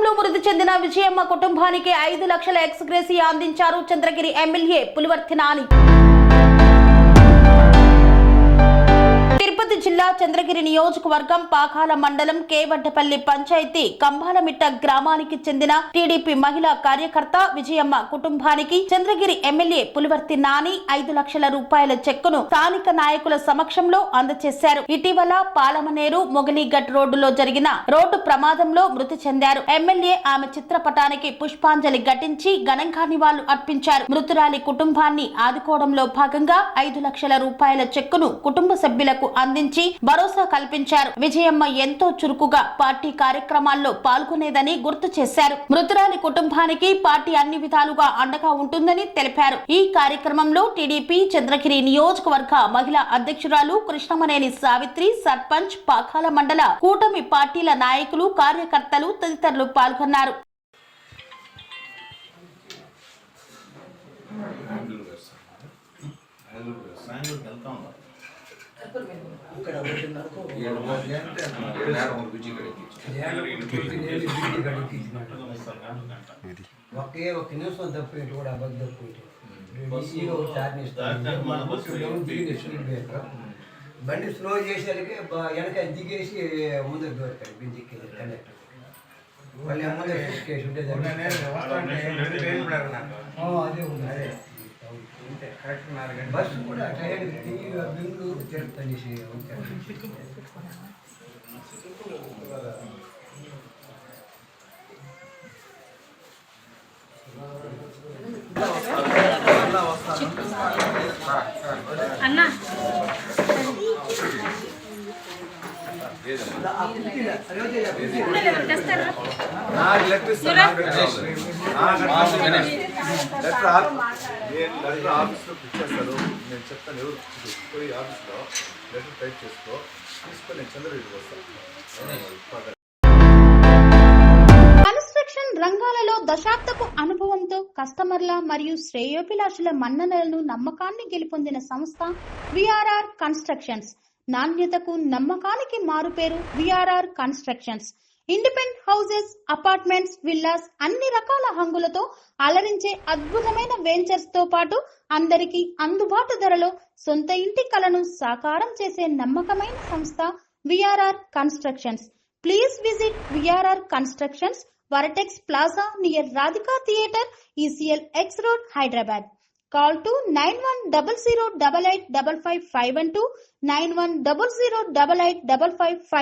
ప్రమాదంలో మృతి చెందిన విజయమ్మ కుటుంబానికి 5 లక్షల ఎక్స్‌గ్రేషియా అందించారు చంద్రగిరి ఎమ్మెల్యే పులివర్తి నాని. తిరుపతి జిల్లా చంద్రగిరి నియోజకవర్గం పాకాల మండలం కేవడ్డపల్లి పంచాయతీ కంబాలమిట్ట గ్రామానికి చెందిన టీడీపీ మహిళా కార్యకర్త విజయమ్మ కుటుంబానికి చంద్రగిరి ఎమ్మెల్యే పులివర్తి నాని 5 లక్షల రూపాయల చెక్కును స్థానిక నాయకుల సమక్షంలో అందజేశారు. ఇటీవల పాలమనేరు మొగలిగట్ రోడ్డులో జరిగిన రోడ్డు ప్రమాదంలో మృతి చెందారు. ఎమ్మెల్యే ఆమె చిత్రపటానికి పుష్పాంజలి ఘటించి ఘనంగా నివాళులు అర్పించారు. మృతురాలి కుటుంబాన్ని ఆదుకోవడంలో భాగంగా 5 లక్షల రూపాయల చెక్కును కుటుంబ సభ్యులకు అందించి భరోసా కల్పించారు. విజయమ్మ ఎంతో చురుకుగా పార్టీ కార్యక్రమాల్లో పాల్గొనేదని గుర్తు చేశారు. మృతురాలి కుటుంబానికి పార్టీ అన్ని విధాలుగా అండగా ఉంటుందని తెలిపారు. ఈ కార్యక్రమంలో టీడీపీ చంద్రగిరి నియోజకవర్గ మహిళా అధ్యక్షురాలు కృష్ణమనేని సావిత్రి, సర్పంచ్, పాకాల మండల కూటమి పార్టీల నాయకులు, కార్యకర్తలు తదితరులు పాల్గొన్నారు. ఒకే ఒక నిమిషం తప్పేటి కూడా అబద్ధం బండి స్లో చేసేసరికి వెనక దిగేసి ముందుకు దొరికాడు బింజికి కండక్టర్ మళ్ళీ ముందు కేసు ఉండేది. అదే ఉంది. బస్సు కూడా టైంకి బెంగళూరు తిరుపతి అన్నా ఆఫీస్లో ఇచ్చేస్తారు. నేను చెప్తాను ఎవరు పోయి ఆఫీస్లో లెటర్ టైప్ చేసుకో తీసుకొని నేను చంద్రగిరికి వస్తాను. కన్స్ట్రక్షన్ రంగాలలో దశాబ్దపు అనుభవంతో కస్టమర్ల మరియు శ్రేయోభిలాషుల మన్ననలను నమ్మకాన్ని గెలుపొందిన సంస్థ విఆర్ఆర్ కన్స్ట్రక్షన్స్. నాణ్యతకు నమ్మకానికి మారుపేరు VRR constructions. Independent houses, apartments, villas అన్ని రకాల హంగులతో అలరించే అద్భుతమైన వెంచర్స్ తో పాటు అందరికీ అందుబాటు ధరలో సొంత ఇంటి కలను సాకారం చేసే నమ్మకమైన సంస్థ VRR constructions. Please visit VRR constructions, వరటెక్స్ plaza near Radhika theatre, ECL X Road, Hyderabad. Call to 910088555512 9100885555.